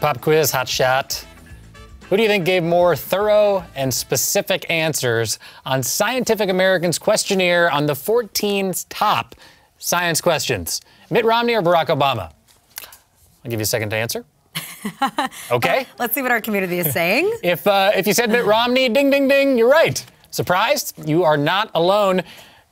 Pop quiz, hot shot. Who do you think gave more thorough and specific answers on Scientific American's questionnaire on the 14 top science questions? Mitt Romney or Barack Obama? I'll give you a second to answer. Okay. Let's see what our community is saying. If you said Mitt Romney, ding, ding, ding, you're right. Surprised? You are not alone.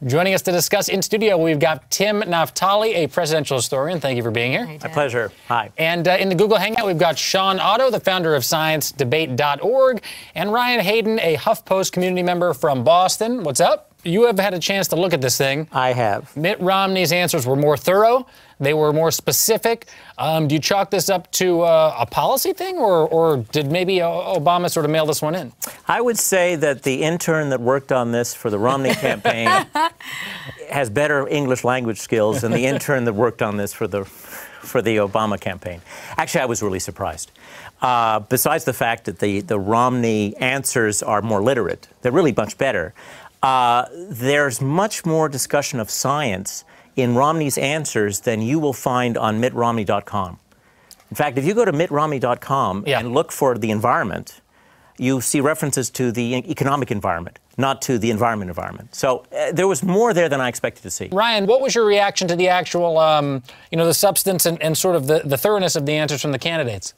Joining us to discuss in studio, we've got Tim Naftali, a presidential historian. Thank you for being here. Hi, My pleasure. Hi. And in the Google Hangout, we've got Shawn Otto, the founder of ScienceDebate.org, and Ryan Hayden, a HuffPost community member from Boston. What's up? You have had a chance to look at this thing. I have. Mitt Romney's answers were more thorough. They were more specific. Do you chalk this up to a policy thing, or did maybe Obama sort of mail this one in? I would say that the intern that worked on this for the Romney campaign has better English language skills than the intern that worked on this for the Obama campaign. Actually, I was really surprised. Besides the fact that the Romney answers are more literate, they're really much better. There's much more discussion of science in Romney's answers than you will find on mittromney.com. In fact, if you go to mittromney.com and look for the environment, you see references to the economic environment, not to the environment. So there was more there than I expected to see. Ryan, what was your reaction to the actual, the substance and sort of the thoroughness of the answers from the candidates?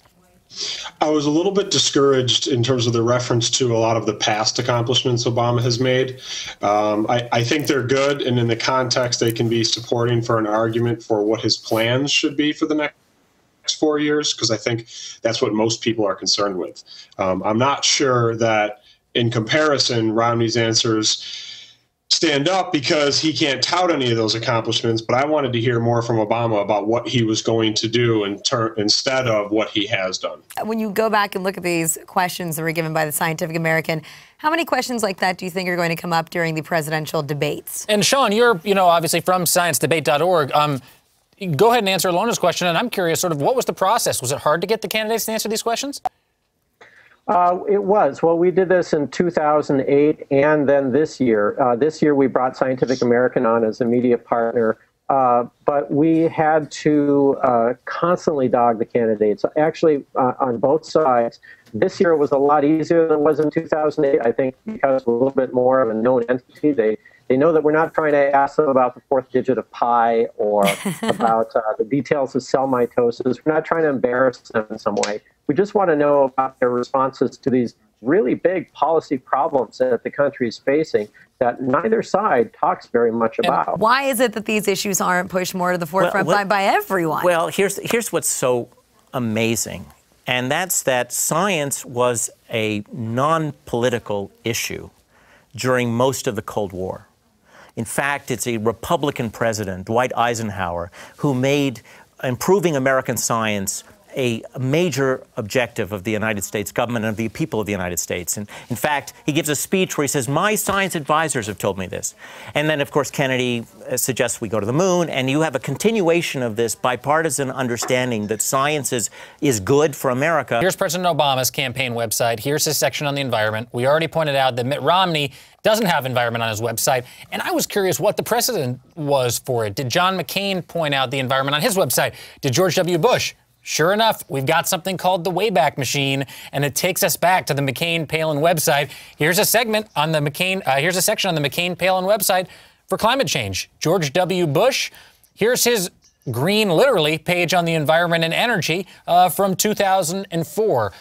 I was a little bit discouraged in terms of the reference to a lot of the past accomplishments Obama has made. I think they're good, and in the context, they can be supporting for an argument for what his plans should be for the next 4 years, because I think that's what most people are concerned with. I'm not sure that, in comparison, Romney's answers stand up because he can't tout any of those accomplishments, but I wanted to hear more from Obama about what he was going to do instead of what he has done. When you go back and look at these questions that were given by the Scientific American, how many questions like that do you think are going to come up during the presidential debates? And Shawn, you're, obviously from ScienceDebate.org. Go ahead and answer Alona's question, and I'm curious, sort of, what was the process? Was it hard to get the candidates to answer these questions? It was. Well, we did this in 2008 and then this year. This year we brought Scientific American on as a media partner, but we had to constantly dog the candidates. Actually, on both sides, this year it was a lot easier than it was in 2008, I think, because we're a little bit more of a known entity. They know that we're not trying to ask them about the fourth digit of pi or about the details of cell mitosis. We're not trying to embarrass them in some way. We just want to know about their responses to these really big policy problems that the country is facing that neither side talks very much about. And why is it that these issues aren't pushed more to the forefront by everyone? Well, here's what's so amazing, and that's that science was a non-political issue during most of the Cold War. In fact, it's a Republican president, Dwight Eisenhower, who made improving American science a major objective of the United States government and of the people of the United States. And in fact, he gives a speech where he says, "My science advisors have told me this." And then, of course, Kennedy suggests we go to the moon, and you have a continuation of this bipartisan understanding that science is good for America. Here's President Obama's campaign website. Here's his section on the environment. We already pointed out that Mitt Romney doesn't have environment on his website, and I was curious what the precedent was for it. Did John McCain point out the environment on his website? Did George W. Bush? Sure enough, we've got something called the Wayback Machine, and it takes us back to the McCain-Palin website. Here's a segment on the here's a section on the McCain-Palin website for climate change. George W. Bush, here's his green, literally, page on the environment and energy from 2004.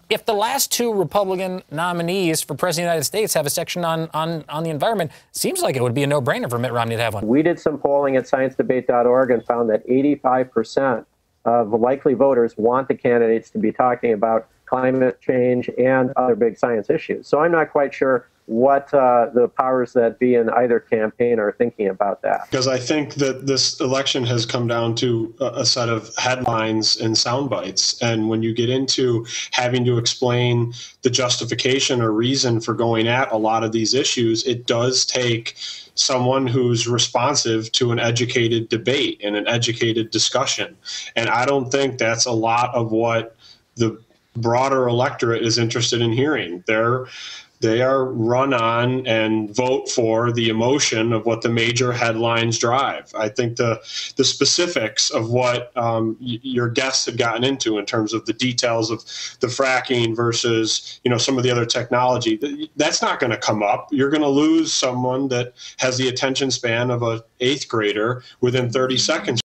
If the last two Republican nominees for President of the United States have a section on the environment, seems like it would be a no-brainer for Mitt Romney to have one. We did some polling at ScienceDebate.org and found that 85% of likely voters want the candidates to be talking about climate change and other big science issues. So I'm not quite sure what the powers that be in either campaign are thinking about that. Because I think that this election has come down to a set of headlines and sound bites. And when you get into having to explain the justification or reason for going at a lot of these issues, it does take someone who's responsive to an educated debate and an educated discussion. And I don't think that's a lot of what the broader electorate is interested in hearing. They are run on and vote for the emotion of what the major headlines drive. I think the specifics of what your guests have gotten into in terms of the details of the fracking versus, some of the other technology, that's not going to come up. You're going to lose someone that has the attention span of an 8th grader within 30 seconds